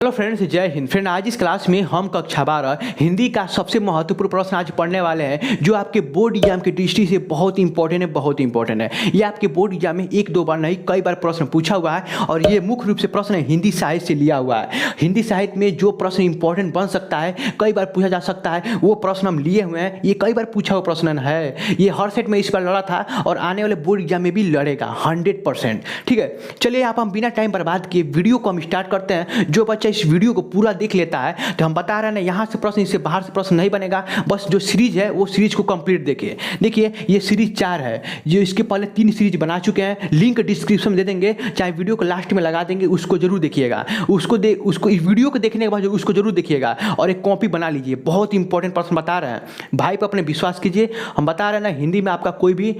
Hello friends, जय Hind. Friend, आज इस क्लास में हम कक्षा 12 हिंदी का सबसे महत्वपूर्ण प्रश्न आज पढ़ने वाले हैं, जो आपके बोर्ड एग्जाम की दृष्टि से बहुत इंपॉर्टेंट है। ये आपके बोर्ड एग्जाम में एक दो बार नहीं, कई बार प्रश्न पूछा हुआ है और ये मुख्य रूप से प्रश्न हिंदी साहित्य से लिया हुआ है। हिंदी साहित्य में जो प्रश्न इंपॉर्टेंट बन सकता है, कई बार पूछा जा सकता है, वो प्रश्न हम लिए हुए हैं। ये कई बार पूछा हुआ प्रश्न है। ये हर सेट में इस बार लड़ा था और आने वाले बोर्ड एग्जाम में भी लड़ेगा 100%। ठीक है, चलिए आप हम बिना टाइम बर्बाद किए वीडियो को हम स्टार्ट करते हैं। जो बच्चा इस वीडियो को पूरा देख लेता है तो हम बता रहे हैं ना, यहाँ से प्रश्न, इससे बाहर से प्रश्न नहीं बनेगा। बस जो सीरीज है वो सीरीज को कंप्लीट देखिए। देखिए ये सीरीज 4 है, जो इसके पहले 3 सीरीज बना चुके हैं। लिंक डिस्क्रिप्शन में दे देंगे, चाहे वीडियो को लास्ट में लगा देंगे, उसको जरूर देखिएगा। उसको इस वीडियो को देखने के बाद उसको जरूर देखिएगा और एक कॉपी बना लीजिए। बहुत इंपॉर्टेंट प्रश्न बता रहे हैं, भाई पर अपने विश्वास कीजिए। हम बता रहे हैं ना, हिंदी में आपका कोई भी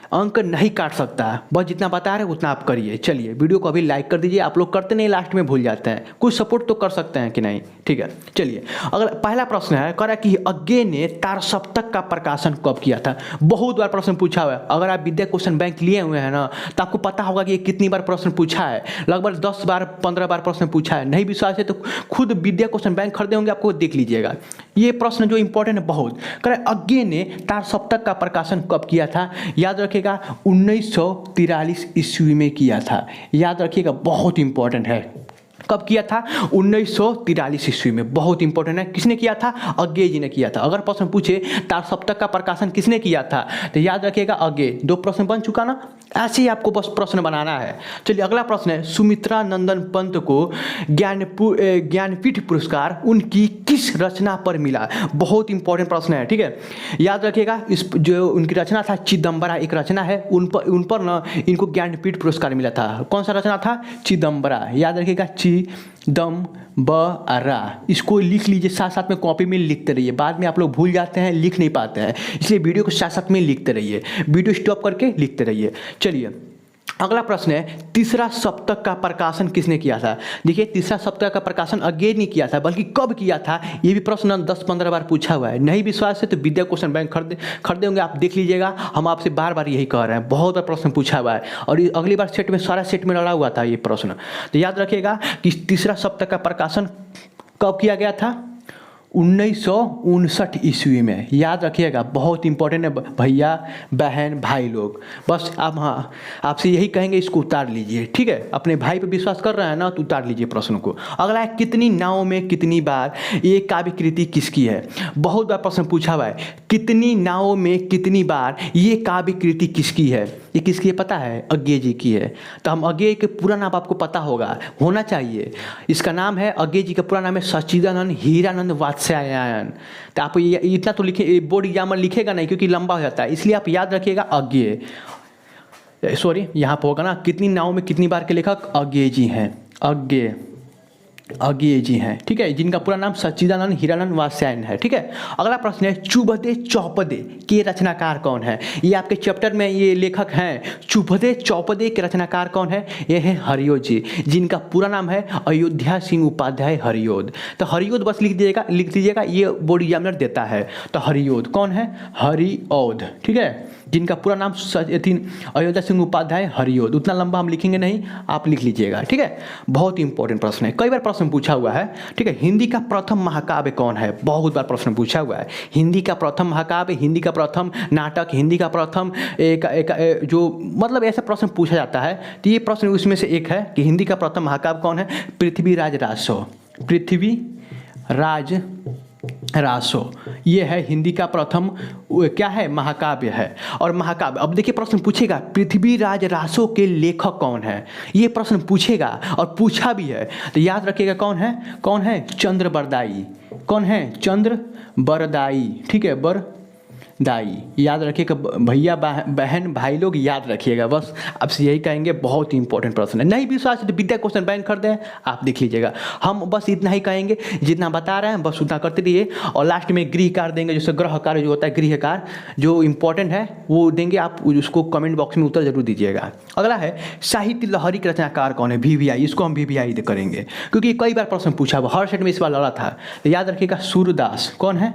अंक नहीं काट सकता है। बस जितना बता रहे हैं उतना आप करिए। चलिए वीडियो को अभी लाइक कर दीजिए। आप लोग करते नहीं, लास्ट में भूल जाते हैं। कुछ सपोर्ट तो कर सकते हैं कि नहीं? ठीक है, चलिए अगर पहला प्रश्न है, कह रहा कि अज्ञे ने तारसप्तक का प्रकाशन कब किया था। बहुत बार प्रश्न पूछा हुआ है। अगर आप विद्या क्वेश्चन बैंक लिए हुए हैं ना, तो आपको पता होगा कि ये कितनी बार प्रश्न पूछा है। लगभग 10 बार 15 बार प्रश्न पूछा है। नहीं विश्वास है तो खुद विद्या क्वेश्चन बैंक खरीदे होंगे, आपको देख लीजिएगा। ये प्रश्न जो इंपॉर्टेंट है बहुत, कह रहा अज्ञे ने तारसप्तक का प्रकाशन कब किया था। याद रखिएगा 1943 ईस्वी में किया था। याद रखिएगा, बहुत इंपॉर्टेंट है। कब किया था? 1943 ईस्वी में। बहुत इंपॉर्टेंट है। किसने किया था? अज्ञे जी ने किया था। अगर प्रश्न पूछे तारसप्तक का प्रकाशन किसने किया था, तो याद रखिएगा अज्ञे। 2 प्रश्न बन चुका ना, ऐसे ही आपको बस प्रश्न बनाना है। चलिए अगला प्रश्न है, सुमित्रा नंदन पंत को ज्ञानपीठ पुरस्कार उनकी किस रचना पर मिला। बहुत इंपॉर्टेंट प्रश्न है। ठीक है, याद रखिएगा, इस जो उनकी रचना था चिदम्बरा, एक रचना है, उन पर ना इनको ज्ञानपीठ पुरस्कार मिला था। कौन सा रचना था? चिदम्बरा। याद रखिएगा, चिदम्बरा। इसको लिख लीजिए, साथ साथ में कॉपी में लिखते रहिए। बाद में आप लोग भूल जाते हैं, लिख नहीं पाते हैं, इसलिए वीडियो को साथ साथ में लिखते रहिए। वीडियो स्टॉप करके लिखते रहिए। चलिए अगला प्रश्न है, तीसरा सप्तक का प्रकाशन किसने किया था। देखिए तीसरा सप्तक का प्रकाशन अज्ञे नहीं किया था, बल्कि कब किया था। ये भी प्रश्न 10-15 बार पूछा हुआ है। नहीं विश्वास है तो विद्या क्वेश्चन बैंक खरीदे होंगे, आप देख लीजिएगा। हम आपसे बार बार यही कह रहे हैं, बहुत बार प्रश्न पूछा हुआ है और अगली बार सेट में, सारा सेट में लड़ा हुआ था ये प्रश्न। तो याद रखिएगा कि तीसरा सप्तक का प्रकाशन कब किया गया था? 1959 ईस्वी में। याद रखिएगा, बहुत इंपॉर्टेंट है भैया बहन भाई लोग। बस आप, हाँ, आपसे यही कहेंगे, इसको उतार लीजिए। ठीक है, अपने भाई पे विश्वास कर रहे हैं ना, तो उतार लीजिए प्रश्न को। अगला है, कितनी नावों में कितनी बार ये काव्य कृति किसकी है। बहुत बार प्रश्न पूछा हुआ है, कितनी नावों में कितनी बार ये काव्य कृति किसकी है। ये किसकी है पता है? अज्ञे जी की है। तो हम अज्ञे के पूरा नाम आपको पता होना चाहिए। इसका नाम है, अज्ञे जी का पूरा नाम है सच्चिदानंद हीरानंद वात्स्यायन। तो आप ये इतना तो लिखे, बोर्ड एग्जाम में लिखेगा नहीं क्योंकि लंबा हो जाता है, इसलिए आप याद रखिएगा अज्ञे। सॉरी, यहाँ पर होगा ना, कितनी नाव में कितनी बार के लेखक अज्ञे जी हैं। अज्ञे जी हैं। ठीक है, जिनका पूरा नाम सच्चिदानंद हीरानंद वात्स्यायन है। ठीक है, अगला प्रश्न है, चुभदे चौपदे के रचनाकार कौन है। ये आपके चैप्टर में ये लेखक हैं। चुभदे चौपदे के रचनाकार कौन है? ये है हरिओद जी, जिनका पूरा नाम है अयोध्या सिंह उपाध्याय हरिओद। तो हरिओद बस लिख दीजिएगा, ये बोर्ड एग्जामिनर देता है। तो हरिओद कौन है? हरिओद। ठीक है, जिनका पूरा नाम अयोध्या सिंह उपाध्याय हरिओद। उतना लंबा हम लिखेंगे नहीं, आप लिख लीजिएगा। ठीक है, बहुत इंपॉर्टेंट प्रश्न है, कई बार प्रश्न पूछा हुआ है। ठीक है, हिंदी का प्रथम महाकाव्य कौन है। बहुत बार प्रश्न पूछा हुआ है। हिंदी का प्रथम महाकाव्य, हिंदी का प्रथम नाटक, हिंदी का प्रथम एक जो मतलब ऐसा प्रश्न पूछा जाता है। तो ये प्रश्न उसमें से एक है कि हिंदी का प्रथम महाकाव्य कौन है। पृथ्वीराज रासो। पृथ्वीराज रासो, ये है हिंदी का प्रथम क्या है, महाकाव्य है। और महाकाव्य, अब देखिए प्रश्न पूछेगा पृथ्वीराज रासो के लेखक कौन है। ये प्रश्न पूछेगा और पूछा भी है, तो याद रखिएगा कौन है? चंद्रबरदाई। कौन है? चंद्रबरदाई। ठीक है, दाई। याद रखिएगा भैया बहन भाई लोग, याद रखिएगा। बस आपसे यही कहेंगे, बहुत इंपॉर्टेंट प्रश्न है। नहीं विश्वास है तो विद्या क्वेश्चन बैंक कर दें, आप देख लीजिएगा। हम बस इतना ही कहेंगे, जितना बता रहे हैं बस उतना करते रहिए। और लास्ट में गृह कार्य देंगे, जैसे ग्रह कार्य जो होता है, गृह कार्य जो इंपॉर्टेंट है वो देंगे। आप उसको कमेंट बॉक्स में उत्तर जरूर दीजिएगा। अगला है, साहित्य लहरी के रचनाकार कौन है। VVI, इसको हम VVI करेंगे क्योंकि कई बार प्रश्न पूछा हुआ, हर सेट में इस बार लड़ा था। तो याद रखिएगा सूरदास। कौन है?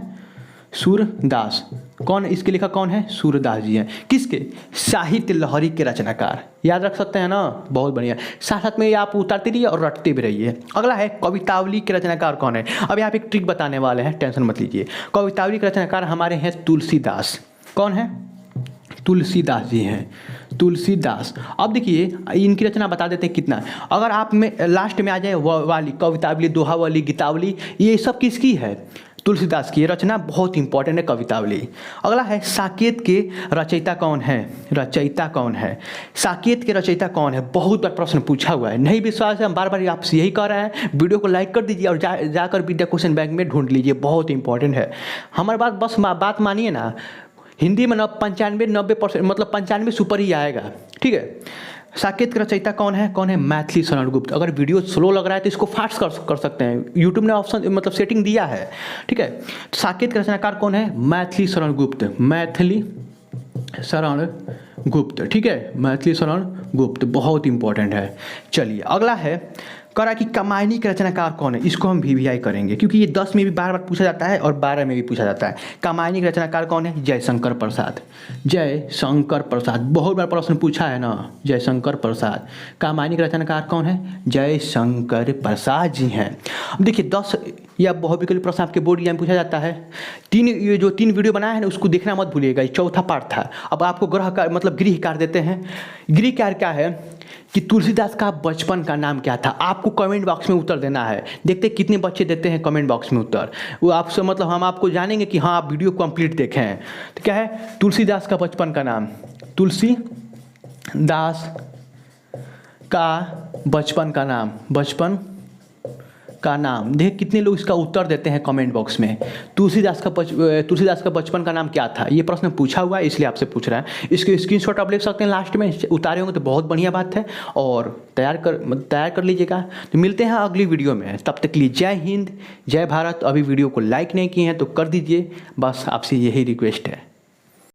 सूरदास। कौन इसके लिखा कौन है? सूरदास जी हैं। किसके? साहित्य लहरी के रचनाकार। याद रख सकते हैं ना, बहुत बढ़िया। साथ साथ में ये आप उतारते रहिए और रटते भी रहिए। अगला है कवितावली के रचनाकार कौन है? अब यहाँ पे एक ट्रिक बताने वाले हैं, टेंशन मत लीजिए। कवितावली के रचनाकार हमारे हैं तुलसीदास। कौन है? तुलसीदास जी हैं, तुलसीदास। अब देखिए इनकी रचना बता देते हैं कितना। अगर आप में लास्ट में आ जाए वाली कवितावली, दोहावली, गीतावली, ये सब किसकी है? तुलसीदास की रचना बहुत इंपॉर्टेंट है कवितावली। अगला है साकेत के रचयिता कौन है? रचयिता कौन है? साकेत के रचयिता कौन है? बहुत बार प्रश्न पूछा हुआ है, नहीं विश्वास है, हम बार बार आपसे यही कह रहे हैं। वीडियो को लाइक कर दीजिए और जाकर विद्या क्वेश्चन बैंक में ढूंढ लीजिए, बहुत इंपॉर्टेंट है। हमारी बात मानिए ना, हिंदी में 95-90% मतलब 95 से ऊपर ही आएगा, ठीक है। साकेत के रचयिता कौन है? कौन है? मैथिली शरण गुप्त। अगर वीडियो स्लो लग रहा है तो इसको फास्ट कर सकते हैं, यूट्यूब ने ऑप्शन मतलब सेटिंग दिया है, ठीक है। साकेत के रचनाकार कौन है? मैथिली शरण गुप्त। मैथिली शरण गुप्त, ठीक है, मैथिली शरण गुप्त, बहुत इंपॉर्टेंट है। चलिए अगला है करा कि कामायनी के रचनाकार कौन है? इसको हम VVI करेंगे क्योंकि ये 10 में भी बार बार पूछा जाता है और 12 में भी पूछा जाता है। कामायनी के रचनाकार कौन है? जयशंकर प्रसाद। जयशंकर प्रसाद, बहुत बार प्रश्न पूछा है ना, जयशंकर प्रसाद। कामायनी के रचनाकार कौन है? जयशंकर प्रसाद जी हैं। अब देखिए 10 या बहुविकल्पी प्रश्न आपके बोर्ड एग्जाम में पूछा जाता है। ये जो 3 वीडियो बनाया है ना, उसको देखना मत भूलिएगा, ये चौथा पार्ट था। अब आपको गृह कार्य देते हैं। गृह कार्य क्या है कि तुलसीदास का बचपन का नाम क्या था? आपको कमेंट बॉक्स में उत्तर देना है। देखते कितने बच्चे देते हैं कमेंट बॉक्स में उत्तर, वो आपसे मतलब हम आपको जानेंगे कि हाँ आप वीडियो कंप्लीट देखें हैं। तो क्या है? तुलसीदास का बचपन का नाम, तुलसीदास का बचपन का नाम, बचपन का नाम। देख कितने लोग इसका उत्तर देते हैं कमेंट बॉक्स में। तुलसीदास का बचपन का नाम क्या था? ये प्रश्न पूछा हुआ है इसलिए आपसे पूछ रहा है। इसके स्क्रीनशॉट आप ले सकते हैं, लास्ट में उतारे होंगे तो बहुत बढ़िया बात है, और तैयार कर लीजिएगा। तो मिलते हैं अगली वीडियो में, तब तक के लिए जय हिंद, जय भारत। अभी वीडियो को लाइक नहीं किए हैं तो कर दीजिए, बस आपसे यही रिक्वेस्ट है।